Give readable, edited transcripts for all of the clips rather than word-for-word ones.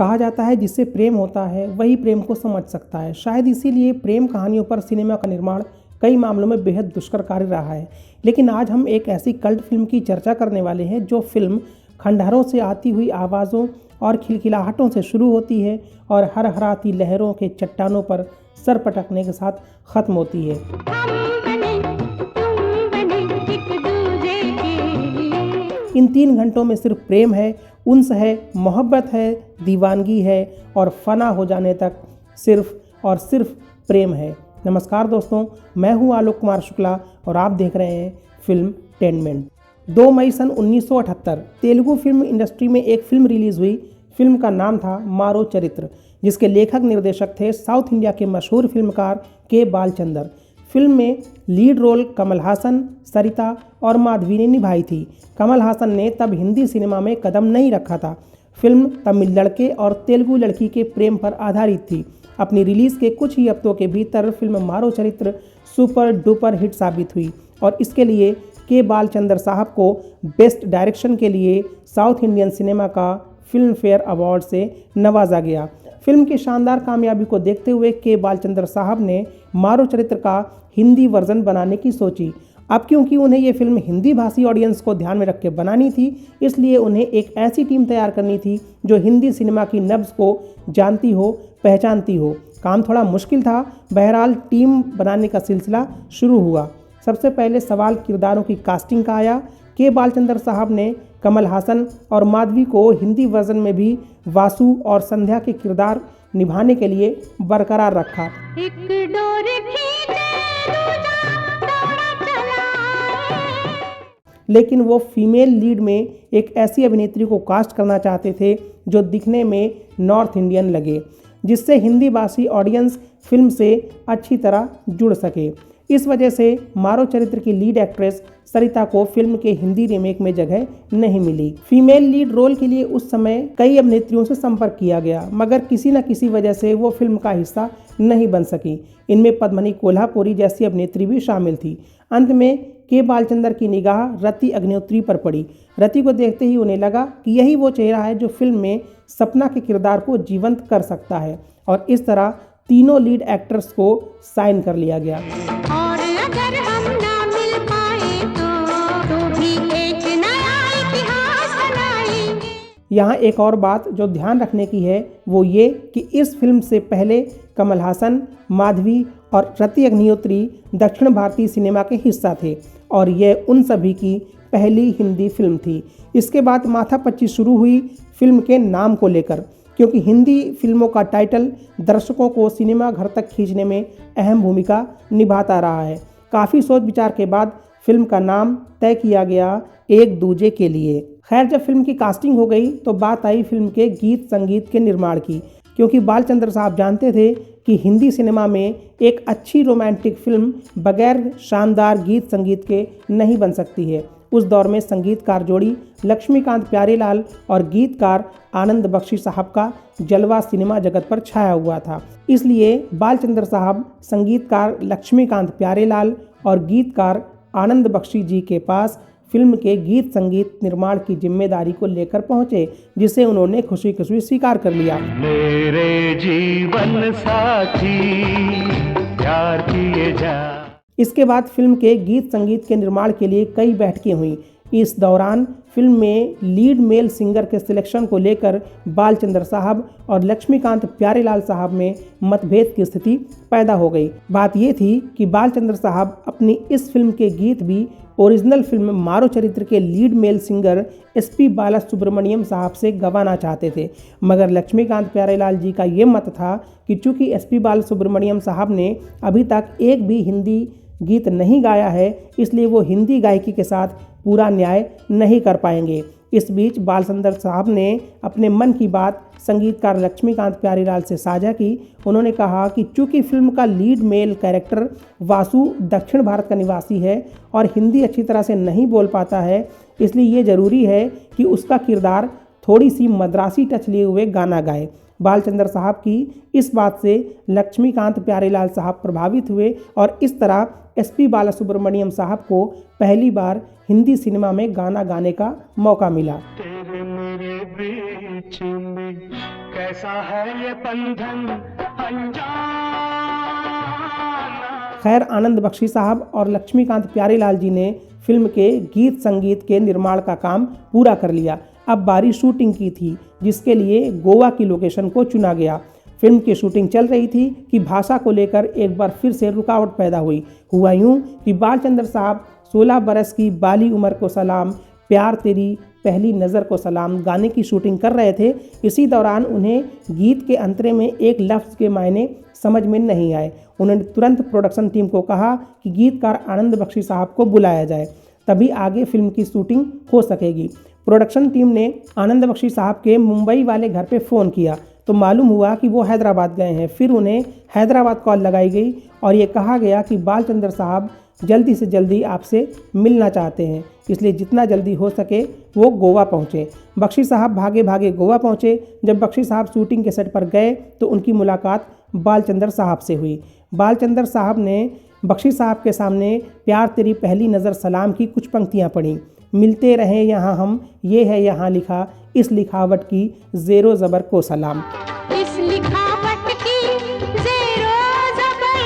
कहा जाता है जिससे प्रेम होता है वही प्रेम को समझ सकता है। शायद इसीलिए प्रेम कहानियों पर सिनेमा का निर्माण कई मामलों में बेहद दुष्कर कार्य रहा है। लेकिन आज हम एक ऐसी कल्ट फिल्म की चर्चा करने वाले हैं जो फिल्म खंडहरों से आती हुई आवाज़ों और खिलखिलाहटों से शुरू होती है और हरहराती लहरों के चट्टानों पर सर पटकने के साथ ख़त्म होती है। इन 3 घंटों में सिर्फ प्रेम है, उन्स है, मोहब्बत है, दीवानगी है और फना हो जाने तक सिर्फ और सिर्फ प्रेम है। नमस्कार दोस्तों, मैं हूं आलोक कुमार शुक्ला और आप देख रहे हैं फिल्म टेनमेंट। 2 मई सन 1978 तेलुगु फिल्म इंडस्ट्री में एक फिल्म रिलीज़ हुई। फिल्म का नाम था मारो चरित्र, जिसके लेखक निर्देशक थे साउथ इंडिया के मशहूर फिल्मकार के बालचंदर। फिल्म में लीड रोल कमल हासन, सरिता और माधवी ने निभाई थी। कमल हासन ने तब हिंदी सिनेमा में कदम नहीं रखा था। फिल्म तमिल लड़के और तेलुगु लड़की के प्रेम पर आधारित थी। अपनी रिलीज़ के कुछ ही हफ्तों के भीतर फिल्म मारो चरित्र सुपर डुपर हिट साबित हुई और इसके लिए के बालचंदर साहब को बेस्ट डायरेक्शन के लिए साउथ इंडियन सिनेमा का फिल्म फेयर अवार्ड से नवाजा गया। फिल्म की शानदार कामयाबी को देखते हुए के बालचंदर साहब ने मारो चरित्र का हिंदी वर्जन बनाने की सोची। अब क्योंकि उन्हें ये फिल्म हिंदी भाषी ऑडियंस को ध्यान में रख के बनानी थी, इसलिए उन्हें एक ऐसी टीम तैयार करनी थी जो हिंदी सिनेमा की नब्ज़ को जानती हो, पहचानती हो। काम थोड़ा मुश्किल था, बहरहाल टीम बनाने का सिलसिला शुरू हुआ। सबसे पहले सवाल किरदारों की कास्टिंग का आया। के बालचंदर साहब ने कमल हासन और माधवी को हिंदी वर्जन में भी वासु और संध्या के किरदार निभाने के लिए बरकरार रखा। लेकिन वो फीमेल लीड में एक ऐसी अभिनेत्री को कास्ट करना चाहते थे जो दिखने में नॉर्थ इंडियन लगे, जिससे हिंदी भाषी ऑडियंस फिल्म से अच्छी तरह जुड़ सके। इस वजह से मारो चरित्र की लीड एक्ट्रेस सरिता को फिल्म के हिंदी रीमेक में जगह नहीं मिली। फीमेल लीड रोल के लिए उस समय कई अभिनेत्रियों से संपर्क किया गया, मगर किसी न किसी वजह से वो फिल्म का हिस्सा नहीं बन सकी। इनमें पद्मिनी कोल्हापुरी जैसी अभिनेत्री भी शामिल थी। अंत में के बालचंदर की निगाह रति अग्निहोत्री पर पड़ी। रति को देखते ही उन्हें लगा कि यही वो चेहरा है जो फिल्म में सपना के किरदार को जीवंत कर सकता है और इस तरह तीनों लीड एक्टर्स को साइन कर लिया गया। और अगर हम ना मिल पाए तो भी एक नया इतिहास बनाएंगे। यहाँ एक और बात जो ध्यान रखने की है वो ये कि इस फिल्म से पहले कमल हासन, माधवी और रति अग्निहोत्री दक्षिण भारतीय सिनेमा के हिस्सा थे और यह उन सभी की पहली हिंदी फिल्म थी। इसके बाद माथापच्ची शुरू हुई फिल्म के नाम को लेकर, क्योंकि हिंदी फिल्मों का टाइटल दर्शकों को सिनेमा घर तक खींचने में अहम भूमिका निभाता रहा है। काफ़ी सोच विचार के बाद फिल्म का नाम तय किया गया एक दूजे के लिए। खैर, जब फिल्म की कास्टिंग हो गई तो बात आई फिल्म के गीत संगीत के निर्माण की, क्योंकि बालचंद्र साहब जानते थे कि हिंदी सिनेमा में एक अच्छी रोमांटिक फिल्म बगैर शानदार गीत संगीत के नहीं बन सकती है। उस दौर में संगीतकार जोड़ी लक्ष्मीकांत प्यारेलाल और गीतकार आनंद बख्शी साहब का जलवा सिनेमा जगत पर छाया हुआ था। इसलिए बालचंद्र साहब संगीतकार लक्ष्मीकांत प्यारेलाल और गीतकार आनंद बख्शी जी के पास फिल्म के गीत संगीत निर्माण की जिम्मेदारी को लेकर पहुंचे, जिसे उन्होंने खुशी खुशी स्वीकार कर लिया। मेरे जीवन साथी प्यार किए जा। इसके बाद फिल्म के गीत संगीत के निर्माण के लिए कई बैठकें हुईं। इस दौरान फिल्म में लीड मेल सिंगर के सिलेक्शन को लेकर बालचंद्र साहब और लक्ष्मीकांत प्यारेलाल साहब में मतभेद की स्थिति पैदा हो गई। बात ये थी कि बालचंद्र साहब अपनी इस फिल्म के गीत भी ओरिजिनल फिल्म मारो चरित्र के lead male singer SP Balasubrahmanyam साहब से गवाना चाहते थे, मगर लक्ष्मीकांत प्यारेलाल जी का ये मत था कि चूँकि SP बालासुब्रमण्यम साहब ने अभी तक एक भी हिंदी गीत नहीं गाया है, इसलिए वो हिंदी गायकी के साथ पूरा न्याय नहीं कर पाएंगे। इस बीच बालचंदर साहब ने अपने मन की बात संगीतकार लक्ष्मीकांत प्यारेलाल से साझा की। उन्होंने कहा कि चूंकि फिल्म का लीड मेल कैरेक्टर वासु दक्षिण भारत का निवासी है और हिंदी अच्छी तरह से नहीं बोल पाता है, इसलिए ये ज़रूरी है कि उसका किरदार थोड़ी सी मद्रासी टच लिए हुए गाना गाए। बालचंद्र साहब की इस बात से लक्ष्मीकांत प्यारेलाल साहब प्रभावित हुए और इस तरह एसपी बालासुब्रमण्यम साहब को पहली बार हिंदी सिनेमा में गाना गाने का मौका मिला। तेरे मेरे बीच में कैसा है ये बंधन अनजाना। खैर, आनंद बख्शी साहब और लक्ष्मीकांत प्यारेलाल जी ने फिल्म के गीत संगीत के निर्माण का काम पूरा कर लिया। अब बारी शूटिंग की थी, जिसके लिए गोवा की लोकेशन को चुना गया। फिल्म की शूटिंग चल रही थी कि भाषा को लेकर एक बार फिर से रुकावट पैदा हुई। हुआ यूं कि बालचंद्र साहब 16 बरस की बाली उम्र को सलाम, प्यार तेरी पहली नज़र को सलाम गाने की शूटिंग कर रहे थे। इसी दौरान उन्हें गीत के अंतरे में एक लफ्ज़ के मायने समझ में नहीं आए। उन्होंने तुरंत प्रोडक्शन टीम को कहा कि गीतकार आनंद बख्शी साहब को बुलाया जाए, तभी आगे फिल्म की शूटिंग हो सकेगी। प्रोडक्शन टीम ने आनंद बख्शी साहब के मुंबई वाले घर पे फ़ोन किया तो मालूम हुआ कि वो हैदराबाद गए हैं। फिर उन्हें हैदराबाद कॉल लगाई गई और ये कहा गया कि बालचंद्र साहब जल्दी से जल्दी आपसे मिलना चाहते हैं, इसलिए जितना जल्दी हो सके वो गोवा पहुँचे। बख्शी साहब भागे भागे गोवा पहुँचे। जब बख्शी साहब शूटिंग के सेट पर गए तो उनकी मुलाकात बालचंद्र साहब से हुई। बालचंद्र साहब ने बख्शी साहब के सामने प्यार तेरी पहली नज़र सलाम की कुछ पंक्तियाँ पढ़ी। मिलते रहें यहाँ हम, ये है यहाँ लिखा, इस लिखावट की ज़ेरो ज़बर को सलाम। इस लिखावट की ज़ेरो ज़बर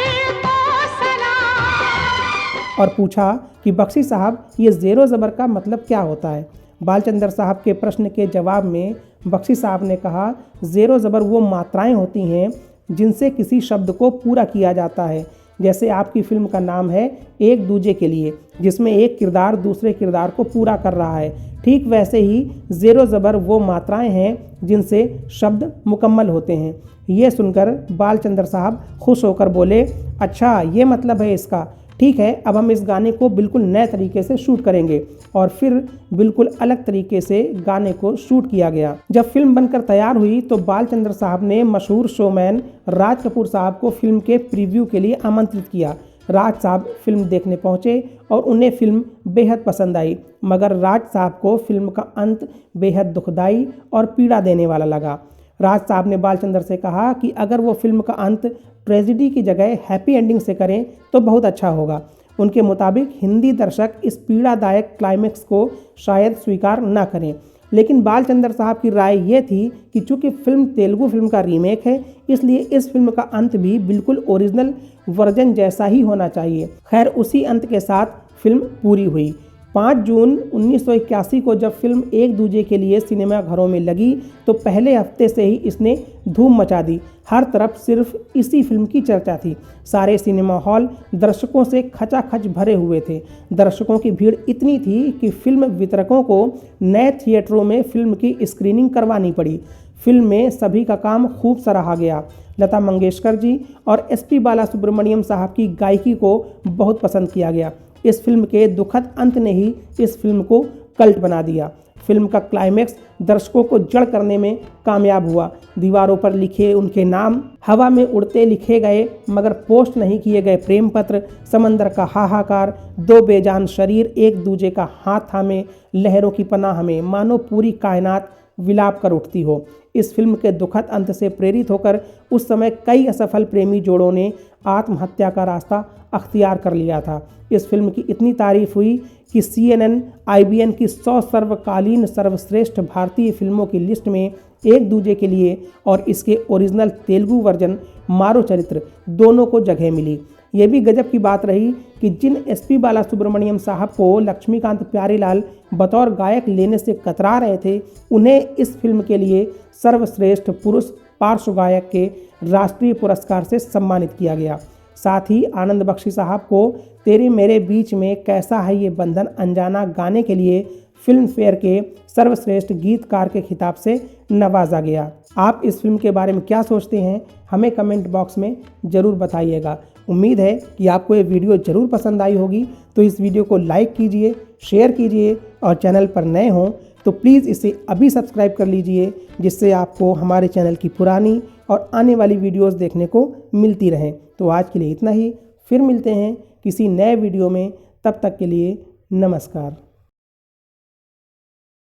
को सलाम। और पूछा कि बख्शी साहब ये ज़ेरो ज़बर का मतलब क्या होता है। बालचंद्र साहब के प्रश्न के जवाब में बख्शी साहब ने कहा, ज़ेरो ज़बर वो मात्राएं होती हैं जिनसे किसी शब्द को पूरा किया जाता है। जैसे आपकी फिल्म का नाम है एक दूजे के लिए, जिसमें एक किरदार दूसरे किरदार को पूरा कर रहा है, ठीक वैसे ही ज़ेरो ज़बर वो मात्राएं हैं जिनसे शब्द मुकम्मल होते हैं। ये सुनकर बालचंद्र साहब खुश होकर बोले, अच्छा ये मतलब है इसका, ठीक है, अब हम इस गाने को बिल्कुल नए तरीके से शूट करेंगे। और फिर बिल्कुल अलग तरीके से गाने को शूट किया गया। जब फिल्म बनकर तैयार हुई तो बालचंद्र साहब ने मशहूर शोमैन राज कपूर साहब को फिल्म के प्रीव्यू के लिए आमंत्रित किया। राज साहब फिल्म देखने पहुंचे और उन्हें फिल्म बेहद पसंद आई, मगर राज साहब को फिल्म का अंत बेहद दुखदाई और पीड़ा देने वाला लगा। राज साहब ने बालचंद्र से कहा कि अगर वो फिल्म का अंत ट्रेजिडी की जगह हैप्पी एंडिंग से करें तो बहुत अच्छा होगा। उनके मुताबिक हिंदी दर्शक इस पीड़ादायक क्लाइमेक्स को शायद स्वीकार न करें, लेकिन बालचंद्र साहब की राय ये थी कि चूंकि फिल्म तेलुगु फिल्म का रीमेक है, इसलिए इस फिल्म का अंत भी बिल्कुल ओरिजिनल वर्जन जैसा ही होना चाहिए। खैर, उसी अंत के साथ फिल्म पूरी हुई। 5 जून 1981 को जब फिल्म एक दूजे के लिए सिनेमा घरों में लगी तो पहले हफ्ते से ही इसने धूम मचा दी। हर तरफ सिर्फ इसी फिल्म की चर्चा थी। सारे सिनेमा हॉल दर्शकों से खचाखच भरे हुए थे। दर्शकों की भीड़ इतनी थी कि फिल्म वितरकों को नए थिएटरों में फिल्म की स्क्रीनिंग करवानी पड़ी। फिल्म में सभी का काम खूब सराहा गया। लता मंगेशकर जी और एसपी बालासुब्रमण्यम साहब की गायकी को बहुत पसंद किया गया। इस फिल्म के दुखद अंत ने ही इस फिल्म को कल्ट बना दिया। फिल्म का क्लाइमेक्स दर्शकों को जड़ करने में कामयाब हुआ। दीवारों पर लिखे उनके नाम, हवा में उड़ते लिखे गए मगर पोस्ट नहीं किए गए प्रेम पत्र, समंदर का हाहाकार, 2 बेजान शरीर एक दूजे का हाथ थामे, लहरों की पनाह में, मानो पूरी कायनात विलाप कर उठती हो। इस फिल्म के दुखद अंत से प्रेरित होकर उस समय कई असफल प्रेमी जोड़ों ने आत्महत्या का रास्ता अख्तियार कर लिया था। इस फिल्म की इतनी तारीफ हुई कि CNN, IBN की 100 सर्वकालीन सर्वश्रेष्ठ भारतीय फिल्मों की लिस्ट में एक दूजे के लिए और इसके ओरिजिनल तेलुगु वर्जन मारो चरित्र दोनों को जगह मिली। ये भी गजब की बात रही कि जिन एसपी बालासुब्रमण्यम साहब को लक्ष्मीकांत प्यारेलाल बतौर गायक लेने से कतरा रहे थे, उन्हें इस फिल्म के लिए सर्वश्रेष्ठ पुरुष पार्श्व गायक के राष्ट्रीय पुरस्कार से सम्मानित किया गया। साथ ही आनंद बख्शी साहब को तेरे मेरे बीच में कैसा है ये बंधन अनजाना गाने के लिए फिल्म फेयर के सर्वश्रेष्ठ गीतकार के खिताब से नवाजा गया। आप इस फिल्म के बारे में क्या सोचते हैं, हमें कमेंट बॉक्स में ज़रूर बताइएगा। उम्मीद है कि आपको ये वीडियो ज़रूर पसंद आई होगी, तो इस वीडियो को लाइक कीजिए, शेयर कीजिए और चैनल पर नए हों तो प्लीज़ इसे अभी सब्सक्राइब कर लीजिए, जिससे आपको हमारे चैनल की पुरानी और आने वाली वीडियोस देखने को मिलती रहें। तो आज के लिए इतना ही, फिर मिलते हैं किसी नए वीडियो में। तब तक के लिए नमस्कार।